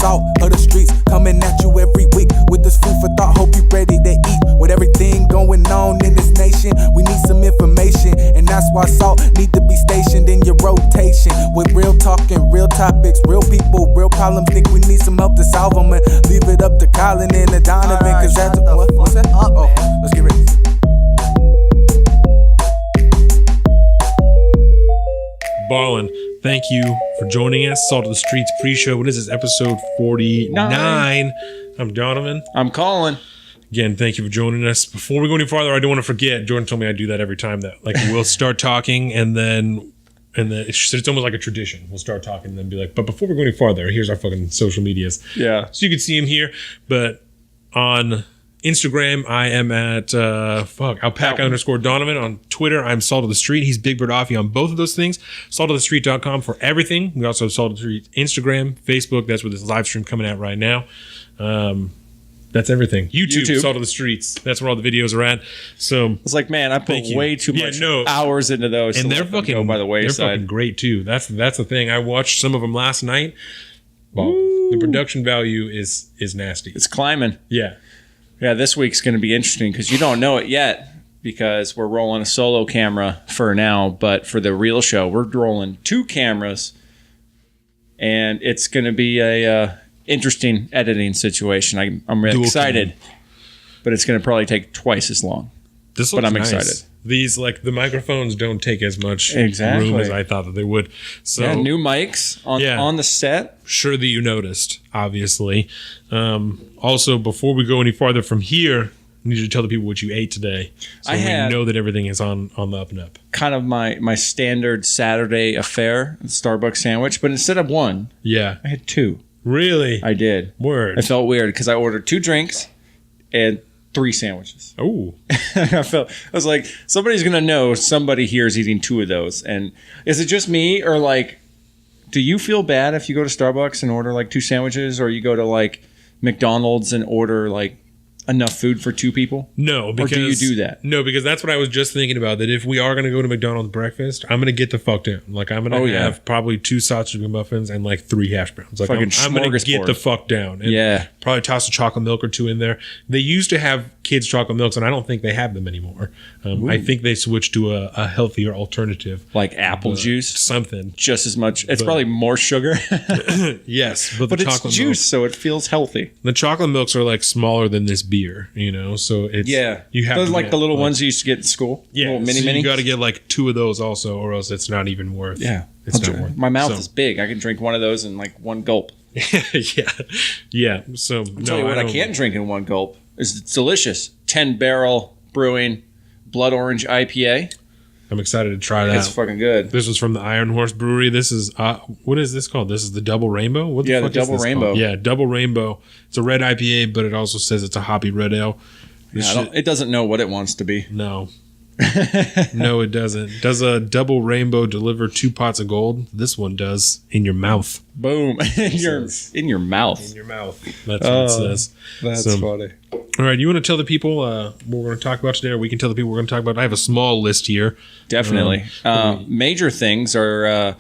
salt of the streets, coming at you every week with this food for thought. Hope you ready to eat. With everything going on in this nation, we need some information, and that's why salt need to be stationed in your rotation. With real talking, real topics, real people, real problems. Think we need some help to solve them, and leave it up to Colin and the Donovan. Cause that's what's that? Let's get ready. Ballin', thank you for joining us. Salt of the Streets pre-show. What is this? Episode 49. I'm Donovan. I'm Colin. Again, thank you for joining us. Before we go any farther, I don't want to forget. Jordan told me I do that every time. That like we'll start talking and then it's almost like a tradition. We'll start talking and then be like, but before we go any farther, here's our fucking social medias. Yeah. So you can see him here, but on Instagram, I am at alpaca_Donovan. On Twitter, I'm Salt of the Street. He's Big Bird Offie on both of those things. Saltofthestreet.com for everything. We also have Salt of the Street Instagram, Facebook. That's where this live stream coming out right now. That's everything. YouTube, Salt of the Streets. That's where all the videos are at. So it's like, man, I put way too much hours into those, and they're fucking go by the wayside. They're fucking great too. That's the thing. I watched some of them last night. The production value is nasty. It's climbing. Yeah. Yeah, this week's going to be interesting because you don't know it yet because we're rolling a solo camera for now, but for the real show, we're rolling 2 cameras, and it's going to be a interesting editing situation. I'm really excited, but it's going to probably take twice as long. But I'm nice. Excited. These, like, the microphones don't take as much room as I thought that they would. So yeah, new mics on the set. Sure that you noticed, obviously. Also, before we go any farther from here, I need you to tell the people what you ate today, so we know that everything is on the up and up. Kind of my standard Saturday affair, Starbucks sandwich, but instead of one, I had 2. Really? I did. Word. I felt weird because I ordered 2 drinks and 3 sandwiches. Oh. I was like, somebody's going to know somebody here is eating 2 of those. And is it just me, or like, do you feel bad if you go to Starbucks and order like 2 sandwiches, or you go to like McDonald's and order like enough food for 2 people? No, because, or do you do that? No, because that's what I was just thinking about. That if we are going to go to McDonald's breakfast, I'm going to get the fuck down. Like, I'm going to have probably 2 sausage McMuffins and like 3 hash browns. Like, I'm going to get the fuck down. And probably toss a chocolate milk or 2 in there. They used to have kids' chocolate milks, and I don't think they have them anymore. I think they switched to a healthier alternative, like apple juice, something just as much. It's probably more sugar. Yes, but it's juice, milk, so it feels healthy. The chocolate milks are like smaller than this beer, you know. So it's you have those like the little ones you used to get in school. Yeah, little mini. You got to get like 2 of those also, or else it's not even worth. Yeah, it's not worth. My mouth is big. I can drink one of those in like 1 gulp. yeah. So I'll tell you what I can't drink in 1 gulp. It's delicious. 10-barrel brewing blood orange IPA. I'm excited to try that. It's fucking good. This was from the Iron Horse Brewery. This is what is this called? This is the Double Rainbow. What the fuck the Double is this Rainbow. Called? Yeah, Double Rainbow. It's a red IPA, but it also says it's a hoppy red ale. It doesn't know what it wants to be. No. No, it doesn't. Does a Double Rainbow deliver 2 pots of gold? This one does. In your mouth. Boom. in your mouth. In your mouth. That's what it says. That's funny. All right, you want to tell the people what we're going to talk about today, or we can tell the people we're going to talk about? I have a small list here. Definitely. Major things are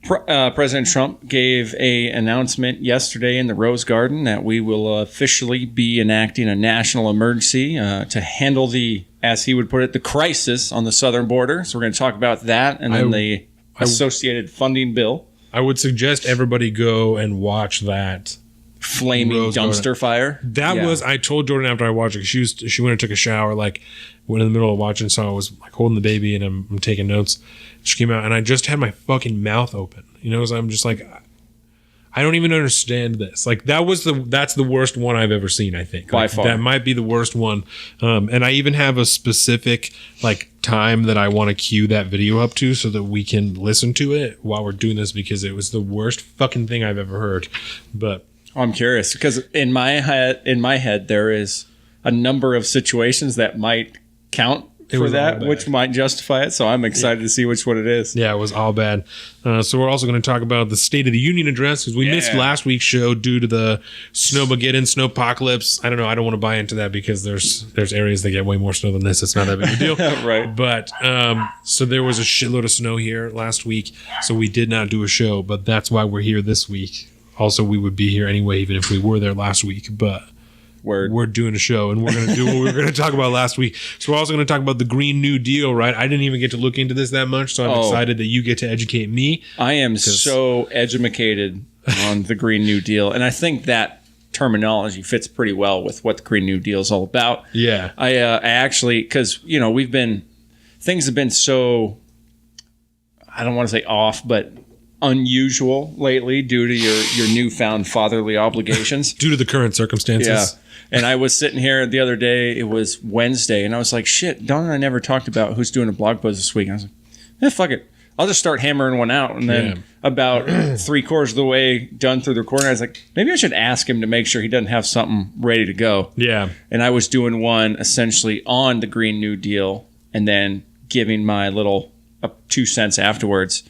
President Trump gave an announcement yesterday in the Rose Garden that we will officially be enacting a national emergency to handle the, as he would put it, the crisis on the southern border. So we're going to talk about that and then the associated funding bill. I would suggest everybody go and watch that flaming dumpster fire. That was, I told Jordan after I watched it, she went and took a shower, like went in the middle of watching, so I was like holding the baby and I'm taking notes. She came out and I just had my fucking mouth open, you know, so I'm just like, I don't even understand this. Like that's the worst one I've ever seen, I think. By like, far. That might be the worst one. And I even have a specific like time that I want to cue that video up to so that we can listen to it while we're doing this, because it was the worst fucking thing I've ever heard. But I'm curious because in my head there is a number of situations that might count for that, which might justify it. So I'm excited to see which one it is. Yeah, it was all bad. So we're also going to talk about the State of the Union address, because we missed last week's show due to the snowpocalypse. I don't know. I don't want to buy into that because there's areas that get way more snow than this. It's not that big a deal. Right. But so there was a shitload of snow here last week, so we did not do a show, but that's why we're here this week. Also, we would be here anyway, even if we were there last week. But we're doing a show, and we're going to do what we were going to talk about last week. So we're also going to talk about the Green New Deal, right? I didn't even get to look into this that much, so I'm excited that you get to educate me. I am so educated on the Green New Deal, and I think that terminology fits pretty well with what the Green New Deal is all about. Yeah. I actually, because, things have been so, I don't want to say off, but unusual lately due to your newfound fatherly obligations. Due to the current circumstances. Yeah. And I was sitting here the other day, it was Wednesday, and I was like, shit, Don and I never talked about who's doing a blog post this week. And I was like, fuck it. I'll just start hammering one out. And then about 3/4 of the way done through the recording, I was like, maybe I should ask him to make sure he doesn't have something ready to go. Yeah. And I was doing one essentially on the Green New Deal and then giving my little 2 cents afterwards.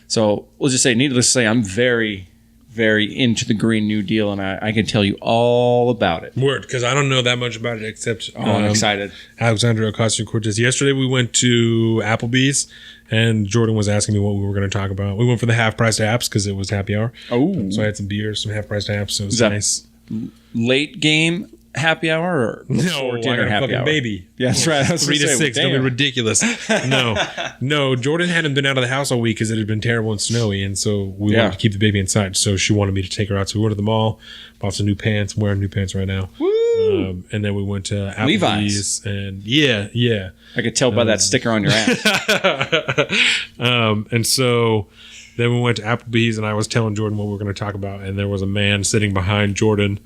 So we'll just say, needless to say, I'm very, very into the Green New Deal, and I can tell you all about it. Word, because I don't know that much about it except I'm excited. Alexandria Ocasio-Cortez. Yesterday we went to Applebee's, and Jordan was asking me what we were going to talk about. We went for the half-priced apps because it was happy hour. Oh. So I had some beers, some half-priced apps. So it was nice. Late game happy hour or no, dinner happy hour? Baby. Yeah, that's right. 3 to 6. That'll be ridiculous. No. Jordan hadn't been out of the house all week because it had been terrible and snowy, and so we wanted to keep the baby inside. So she wanted me to take her out. So we went to the mall, bought some new pants. I'm wearing new pants right now. Woo! And then we went to Applebee's. Levi's. And yeah. I could tell by that sticker on your ass. And so then we went to Applebee's, and I was telling Jordan what we were going to talk about, and there was a man sitting behind Jordan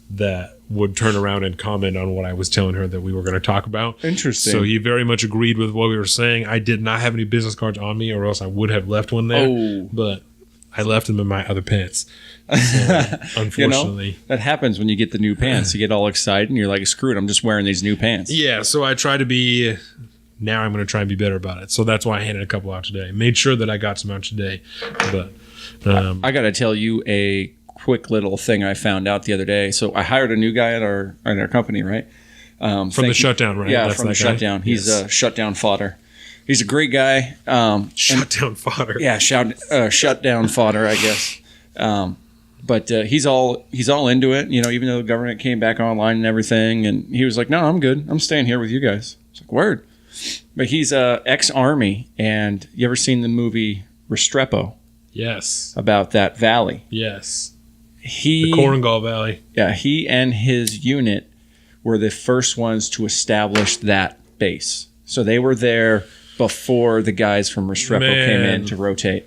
that would turn around and comment on what I was telling her that we were going to talk about. Interesting. So he very much agreed with what we were saying. I did not have any business cards on me, or else I would have left one there. But I left them in my other pants. So, unfortunately. That happens when you get the new pants. You get all excited, and you're like, screw it, I'm just wearing these new pants. Yeah, so I try to be... Now I'm going to try and be better about it. So that's why I handed a couple out today. Made sure that I got some out today. But I got to tell you a quick little thing I found out the other day. So I hired a new guy at our company, right? From the Shutdown, right? Yeah, from the Shutdown. He's a Shutdown Fodder. He's a great guy. Shutdown Fodder. Yeah, Shutdown Fodder, I guess. But he's all into it, even though the government came back online and everything. And he was like, no, I'm good. I'm staying here with you guys. It's like, word. But he's ex-Army. And you ever seen the movie Restrepo? Yes. About that valley? Yes. The Korengal Valley. Yeah, he and his unit were the first ones to establish that base. So they were there before the guys from Restrepo came in to rotate.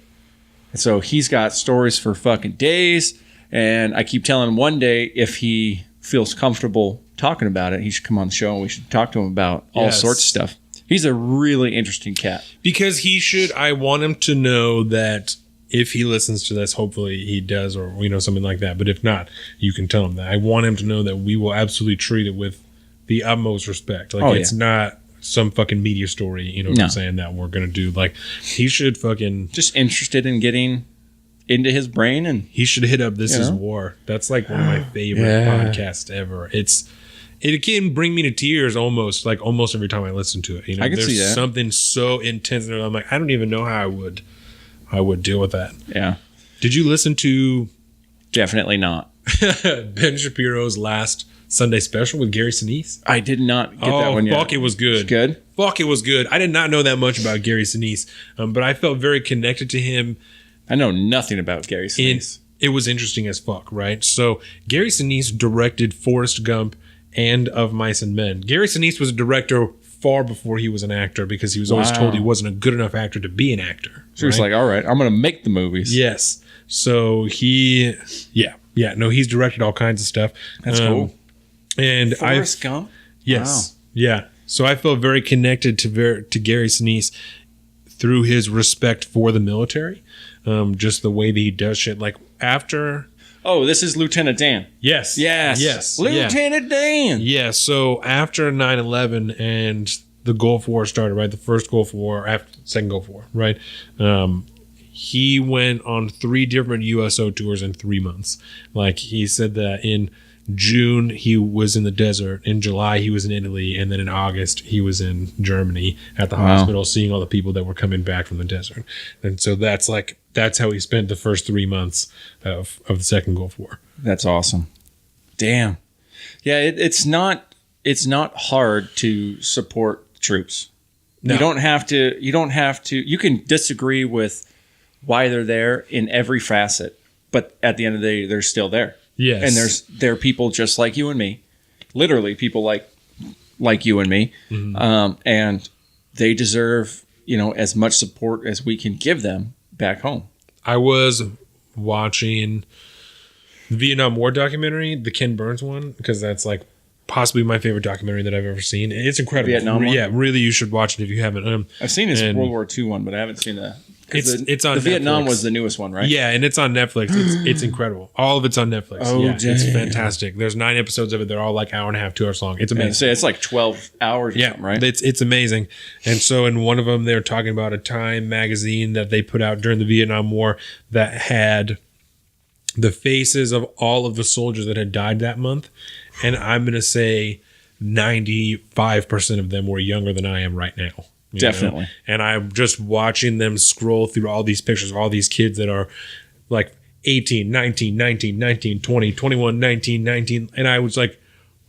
And so he's got stories for fucking days. And I keep telling him one day if he feels comfortable talking about it, he should come on the show and we should talk to him about all sorts of stuff. He's a really interesting cat. Because I want him to know that if he listens to this, hopefully he does, or something like that. But if not, you can tell him that. I want him to know that we will absolutely treat it with the utmost respect. Like it's not some fucking media story, what I'm saying, that we're gonna do. Like he should fucking just interested in getting into his brain, and he should hit up This Is War. That's like one of my favorite podcasts ever. It can bring me to tears almost every time I listen to it. I can see that. There's something so intense, and I'm like, I don't even know how I would deal with that. Yeah. Did you listen to... Definitely not. Ben Shapiro's last Sunday special with Gary Sinise? I did not get that one yet. Fuck, it was good. It's good? Fuck, it was good. I did not know that much about Gary Sinise, but I felt very connected to him. I know nothing about Gary Sinise. It was interesting as fuck, right? So Gary Sinise directed Forrest Gump and Of Mice and Men. Gary Sinise was a director far before he was an actor because he was always told he wasn't a good enough actor to be an actor. So he's like, all right, I'm going to make the movies. Yes. So he's directed all kinds of stuff. That's cool. And Forrest Gump? Yes. Wow. Yeah. So I felt very connected to Gary Sinise through his respect for the military. Just the way that he does shit. Like after... Oh, this is Lieutenant Dan. Yes. Lieutenant Dan. Yeah, so after 9/11 and the Gulf War started, right? The first Gulf War, after second Gulf War, right? He went on 3 different USO tours in 3 months. Like he said that in June, he was in the desert. In July, he was in Italy. And then in August, he was in Germany at the hospital, seeing all the people that were coming back from the desert. And so that's how he spent the first 3 months of the Second Gulf War. That's awesome. Damn. Yeah, it's not hard to support troops. No. You don't have to. You can disagree with why they're there in every facet, but at the end of the day, they're still there. Yes. And there are people just like you and me, literally people like you and me, and they deserve as much support as we can give them back home. I was watching the Vietnam War documentary, the Ken Burns one, because that's like possibly my favorite documentary that I've ever seen. It's incredible. Vietnam one? Yeah, really, you should watch it if you haven't. I've seen his World War II one, but I haven't seen the. It's on the Netflix. Vietnam was the newest one, right? Yeah, and it's on Netflix. It's incredible. All of it's on Netflix. Oh, yeah, damn. It's fantastic. There's 9 episodes of it. They're all like hour and a half, 2 hours long. It's amazing. So it's like 12 hours or something, right? It's amazing. And so in one of them, they're talking about a Time magazine that they put out during the Vietnam War that had the faces of all of the soldiers that had died that month. And I'm going to say 95% of them were younger than I am right now. Definitely. And I'm just watching them scroll through all these pictures of all these kids that are like 18, 19, 19, 19, 20, 21, 19, 19. And I was like,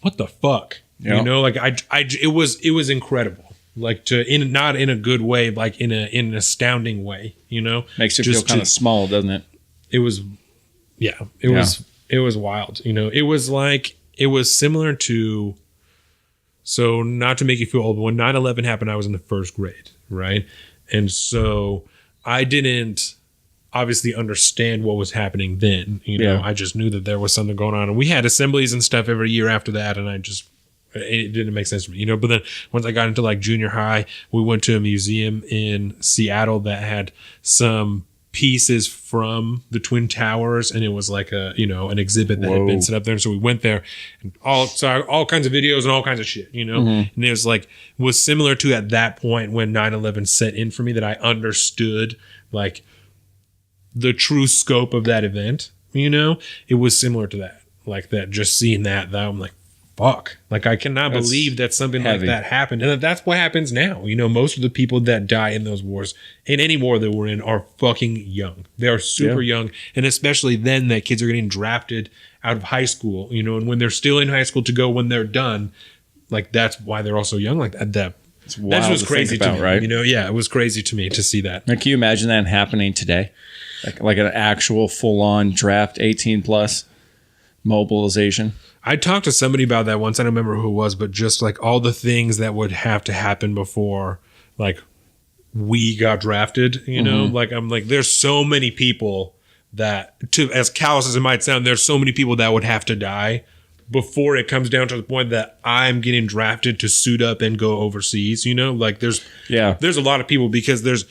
what the fuck? Yep. It was incredible. Like not in a good way, like in an astounding way, Makes you feel kind of small, doesn't it? It was, it was wild. It was similar to, so not to make you feel old, but when 9/11 happened, I was in the first grade, right? And so I didn't obviously understand what was happening then. I just knew that there was something going on. And we had assemblies and stuff every year after that, and it didn't make sense to me, But then once I got into like junior high, we went to a museum in Seattle that had some pieces from the Twin Towers, and it was like an exhibit that had been set up there. And so we went there and saw all kinds of videos and all kinds of shit, and it was similar to at that point when 9/11 set in for me, that I understood like the true scope of that event. It was similar to that, like that, just seeing that I'm like, fuck, like I cannot believe that something heavy like that happened. And that's what happens now. Most of the people that die in those wars, in any war that we're in, are fucking young. They are super young. And especially then that kids are getting drafted out of high school, and when they're still in high school to go when they're done, like that's why they're all so young like that. That was crazy to me, right? It was crazy to me to see that. Like, can you imagine that happening today? Like an actual full-on draft 18 plus mobilization? I talked to somebody about that once. I don't remember who it was, but just like all the things that would have to happen before like we got drafted, like I'm like, there's so many people that, as callous as it might sound, there's so many people that would have to die before it comes down to the point that I'm getting drafted to suit up and go overseas, like there's a lot of people, because there's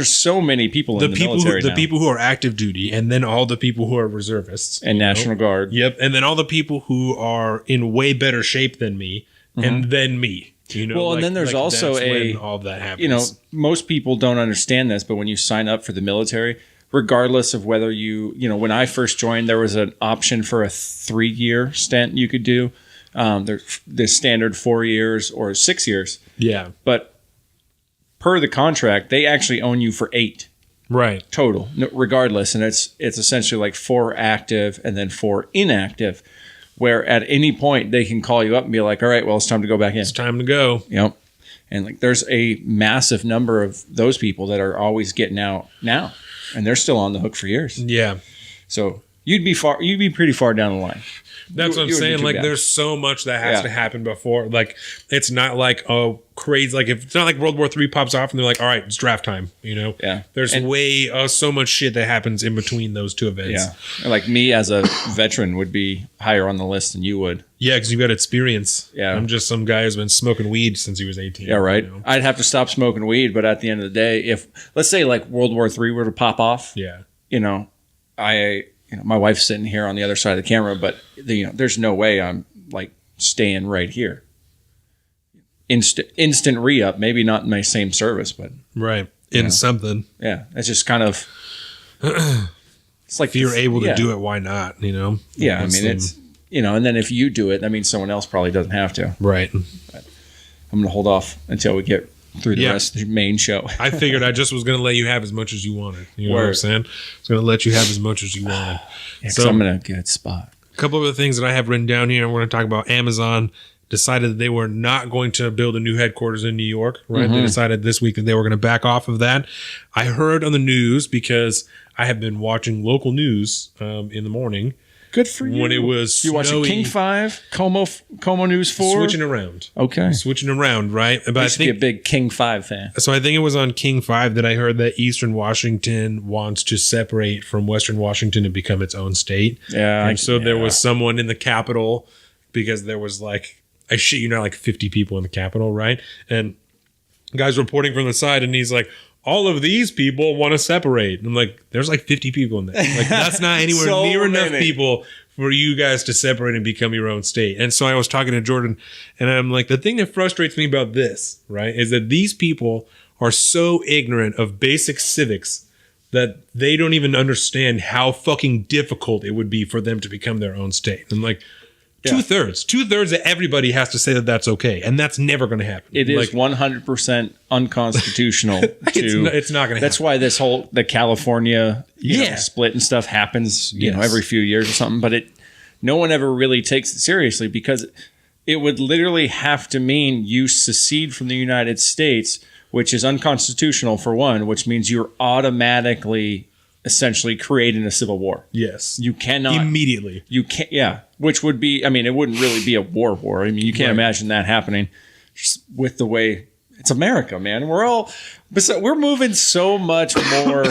so many people in the military now. The people who are active duty, and then all the people who are reservists. And National Guard. Yep. And then all the people who are in way better shape than me, and then me. Well, and then there's also when all of that happens. Most people don't understand this, but when you sign up for the military, regardless of whether when I first joined, there was an option for a 3-year stint you could do. There's the standard 4 years or 6 years. Yeah. But per the contract, they actually own you for 8. Right. Total, regardless. And it's essentially like 4 active and then 4 inactive, where at any point they can call you up and be like, all right, well, it's time to go back in. It's time to go. Yep. And like there's a massive number of those people that are always getting out now, and they're still on the hook for years. Yeah. So you'd be pretty far down the line. That's what I'm saying. Like, there's so much that has to happen before. Like, it's not like crazy. Like, if it's not like World War III pops off and they're like, all right, it's draft time. Yeah. There's so much shit that happens in between those two events. Yeah. Like me as a veteran would be higher on the list than you would. Yeah, because you've got experience. Yeah. I'm just some guy who's been smoking weed since he was 18. Yeah, right. I'd have to stop smoking weed, but at the end of the day, if let's say like World War III were to pop off, my wife's sitting here on the other side of the camera, but there's no way I'm like staying right here. Instant re-up, maybe not in my same service, but right in something. Yeah, it's just kind of. It's like if you're able to do it, why not? Yeah, I mean and then if you do it, that means someone else probably doesn't have to. Right. But I'm going to hold off until we get through the rest of the main show. I figured I just was going to let you have as much as you wanted. You know what I'm saying? I was going to let you have as much as you wanted. So I'm in a good spot. A couple of the things that I have written down here, and we're going to talk about Amazon decided that they were not going to build a new headquarters in New York, right? They decided this week that they were going to back off of that. I heard on the news, because I have been watching local news in the morning. Good for you. When it was you watching King 5, Como News 4? Switching around. Okay. Switching around, right? But I used to be a big King 5 fan. So I think it was on King 5 that I heard that Eastern Washington wants to separate from Western Washington and become its own state. Yeah. And so there was someone in the Capitol, because there was like, I shit you not, like 50 people in the Capitol, right? And guy's reporting from the side, and he's like, all of these people want to separate. And I'm like, there's like 50 people in there. Like, that's not anywhere near enough people for you guys to separate and become your own state. And so I was talking to Jordan, and I'm like, the thing that frustrates me about this, right, is that these people are so ignorant of basic civics that they don't even understand how fucking difficult it would be for them to become their own state. I'm like, Two-thirds of everybody has to say that that's okay, and that's never going to happen. It is 100% unconstitutional. It's not going to happen. That's why the California split and stuff happens, every few years or something. But no one ever really takes it seriously, because it would literally have to mean you secede from the United States, which is unconstitutional for one, which means you're automatically essentially creating a civil war. Yes. You cannot immediately. You can't. Which would be, it wouldn't really be a war. I mean, you can't imagine that happening just with the way it's America, man. We're moving so much more,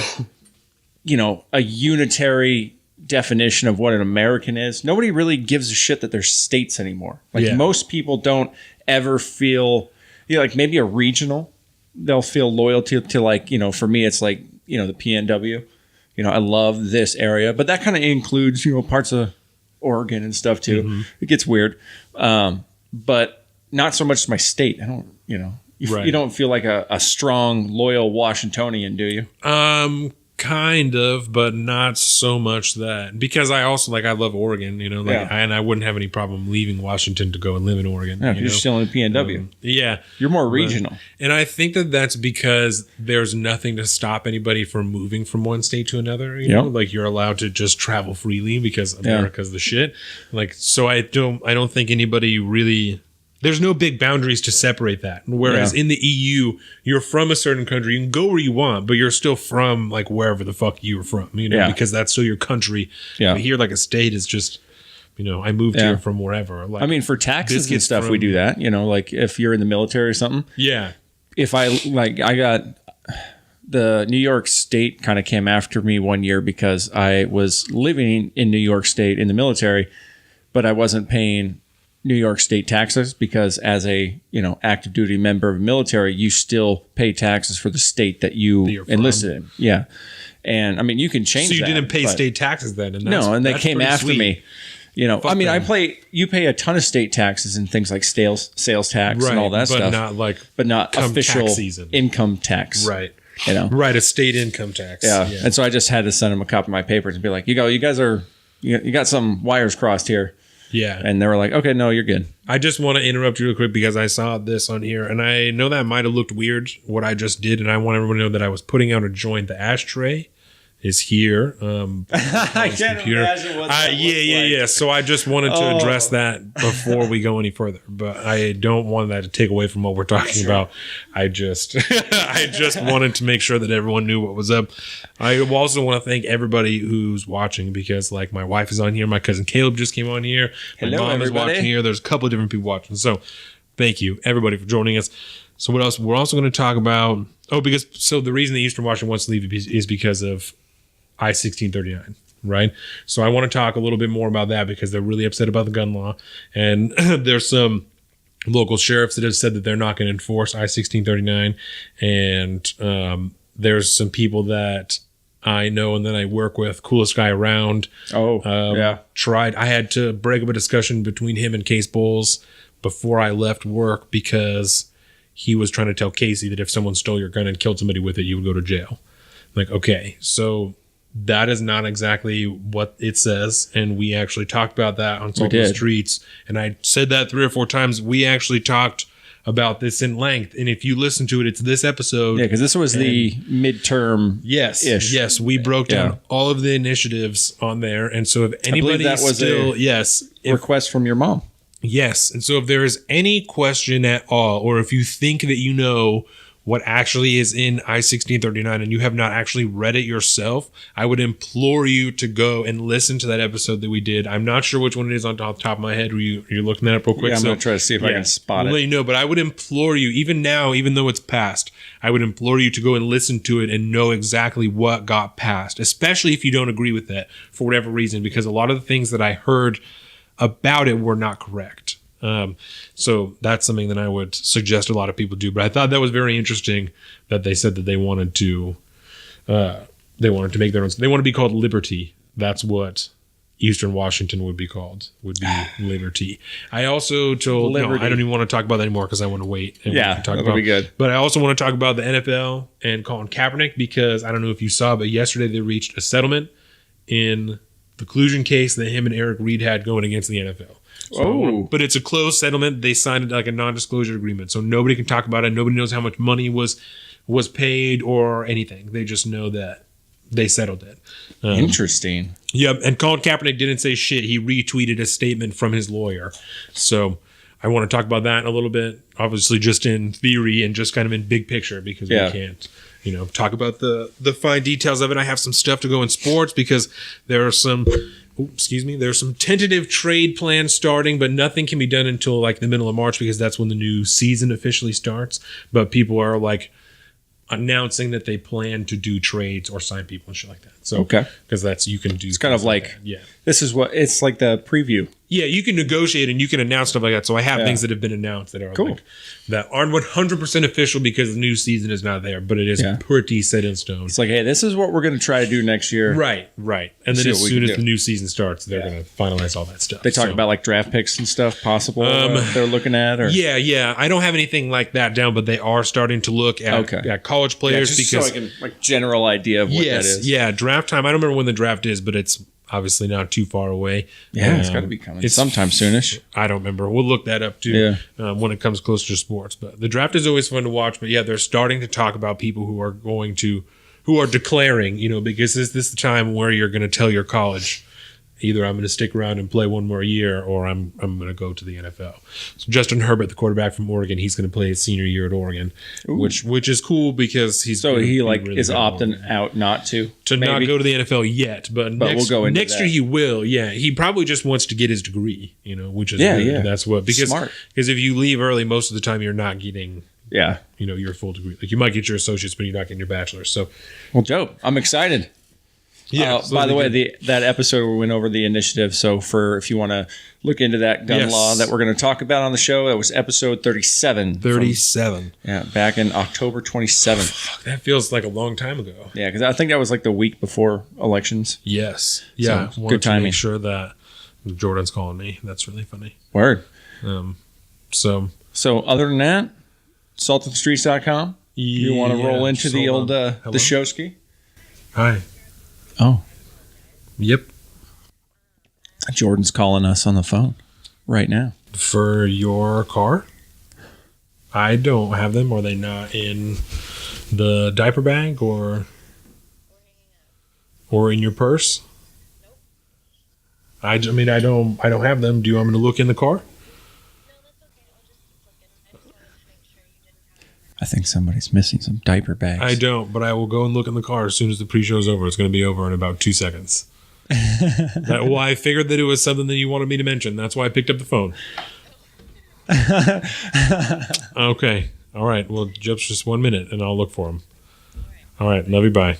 a unitary definition of what an American is. Nobody really gives a shit that they're states anymore. Most people don't ever feel, like maybe a regional, they'll feel loyalty to like, for me, it's like, the PNW. I love this area, but that kind of includes, parts of Oregon and stuff too. Mm-hmm. It gets weird. But not so much my state. I don't, you don't feel like a strong, loyal Washingtonian, do you? Kind of, but not so much that, because I also I love Oregon, and I wouldn't have any problem leaving Washington to go and live in Oregon. Yeah, you're still in the PNW. You're more regional. And I think that that's because there's nothing to stop anybody from moving from one state to another. You're allowed to just travel freely because America's the shit. So I don't think anybody really. There's no big boundaries to separate that. Whereas in the EU, you're from a certain country. You can go where you want, but you're still from wherever the fuck you were from, because that's still your country. Yeah. But here, a state is just, I moved here from wherever. For taxes and stuff, we do that. If you're in the military or something. Yeah. If I got the New York State kind of came after me one year because I was living in New York State in the military, but I wasn't paying New York State taxes, because as a active duty member of the military, you still pay taxes for the state that you enlisted in. Yeah, and you can change. So you that, didn't pay state taxes then? And they came after me. You pay a ton of state taxes and things like sales tax and all that stuff, but not official income tax. Right. Right, a state income tax. Yeah. And so I just had to send them a copy of my papers and be like, you guys are you got some wires crossed here. Yeah. And they were like, okay, no, you're good. I just want to interrupt you real quick because I saw this on here, and I know that might have looked weird, what I just did, and I want everyone to know that I was putting out a joint. The ashtray is here. I can't imagine what that looks like. So I just wanted to address that before we go any further, but I don't want that to take away from what we're talking about. I just wanted to make sure that everyone knew what was up. I also want to thank everybody who's watching, because my wife is on here, my cousin Caleb just came on here, my mom is watching here. There's a couple of different people watching, so thank you everybody for joining us. So what else? We're also going to talk about the reason the Eastern Washington wants to leave is because of I-1639, right? So I want to talk a little bit more about that, because they're really upset about the gun law, and there's some local sheriffs that have said that they're not going to enforce I-1639, and there's some people that I know and that I work with, coolest guy around. I had to break up a discussion between him and Case Bowles before I left work, because he was trying to tell Casey that if someone stole your gun and killed somebody with it, you would go to jail. Okay, so That is not exactly what it says. And we actually talked about that on Salt of the Streets. And I said that 3 or 4 times. We actually talked about this in length. And if you listen to it, it's this episode. Yeah, because this was the midterm. Yes. We broke down all of the initiatives on there. And so if anybody that was still, request from your mom. Yes. And so if there is any question at all, or if you think that you know what actually is in I-1639 and you have not actually read it yourself, I would implore you to go and listen to that episode that we did. I'm not sure which one it is on the top of my head. You're looking that up real quick. Yeah, I'm going to try to see if I can spot it. Let you know, but I would implore you, even now, even though it's past, I would implore you to go and listen to it and know exactly what got passed, especially if you don't agree with that for whatever reason, because a lot of the things that I heard about it were not correct. So that's something that I would suggest a lot of people do. But I thought that was very interesting that they said that they wanted to make their own. They want to be called Liberty. That's what Eastern Washington would be called. Would be Liberty. I also told. No, I don't even want to talk about that anymore because I want to wait. And that'll be good. But I also want to talk about the NFL and Colin Kaepernick because I don't know if you saw, but yesterday they reached a settlement in the collusion case that him and Eric Reed had going against the NFL. So, but it's a closed settlement. They signed like a non-disclosure agreement, so nobody can talk about it. Nobody knows how much money was paid or anything. They just know that they settled it. Interesting. Yep. And Colin Kaepernick didn't say shit. He retweeted a statement from his lawyer. So I want to talk about that in a little bit. Obviously, just in theory and just kind of in big picture because we can't, talk about the fine details of it. I have some stuff to go in sports because there are some. There's some tentative trade plans starting, but nothing can be done until like the middle of March because that's when the new season officially starts. But people are like announcing that they plan to do trades or sign people and shit like that. So, because that's, you can do. It's kind of like, this is what it's like the preview. Yeah, you can negotiate and you can announce stuff like that. So I have things that have been announced that are like, that aren't 100% official because the new season is not there, but it is pretty set in stone. It's like, hey, this is what we're going to try to do next year. Right. And then as soon as the new season starts, they're going to finalize all that stuff. They talk about like draft picks and stuff possible they're looking at? Or? Yeah. I don't have anything like that down, but they are starting to look at college players just because so I can like general idea of what that is. Yeah, draft time. I don't remember when the draft is, but it's obviously not too far away. Yeah, it's got to be coming. It's sometime soonish. I don't remember. We'll look that up too when it comes closer to sports. But the draft is always fun to watch. But yeah, they're starting to talk about people who are declaring, because this is the time where you're going to tell your college, either I'm going to stick around and play one more year or I'm going to go to the NFL. So Justin Herbert, the quarterback from Oregon, he's going to play his senior year at Oregon, which is cool because he's he like really is opting out not to not go to the NFL yet, but we'll go into next year he will. Yeah, he probably just wants to get his degree, which is good. That's what smart. Because if you leave early, most of the time you're not getting your full degree. Like you might get your associates, but you're not getting your bachelor's. So dope. I'm excited. Yeah. By the way, that episode we went over the initiative. So if you want to look into that gun law that we're going to talk about on the show, that was episode 37. 37. Back in October 27th. Fuck, that feels like a long time ago. Yeah, because I think that was like the week before elections. Yes. Yeah. So, good timing. Make sure that Jordan's calling me. That's really funny. Word. So other than that, saltofthestreets.com. You want to roll into the old the showski? Hi. Oh. Yep. Jordan's calling us on the phone right now. For your car? I don't have them. Are they not in the diaper bag or in your purse? Nope. I don't have them. Do you want me to look in the car? No, that's okay. I'll just look in. I just wanted to make sure you didn't have it. I think somebody's missing some diaper bags. I don't, but I will go and look in the car as soon as the pre-show's over. It's going to be over in about 2 seconds. I figured that it was something that you wanted me to mention. That's why I picked up the phone. Okay. All right. Well, just 1 minute, and I'll look for him. All right. Love you. Bye.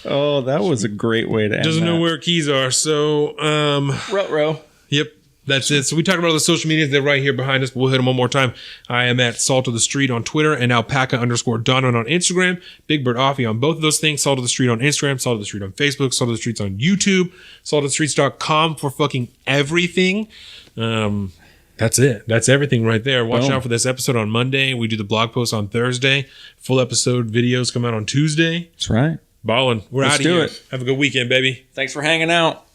Oh, that was a great way to end. Doesn't know where keys are. So, Ruh-roh. Yep. That's it. So we talked about all the social medias. They're right here behind us, but we'll hit them one more time. I am at Salt of the Street on Twitter and alpaca_Donovan on Instagram. Big Bird Offie on both of those things. Salt of the Street on Instagram, Salt of the Street on Facebook, Salt of the Streets on YouTube, saltofthestreets.com for fucking everything. That's it. That's everything right there. Watch out for this episode on Monday. We do the blog post on Thursday. Full episode videos come out on Tuesday. That's right. Ballin'. We're out of here. It. Have a good weekend, baby. Thanks for hanging out.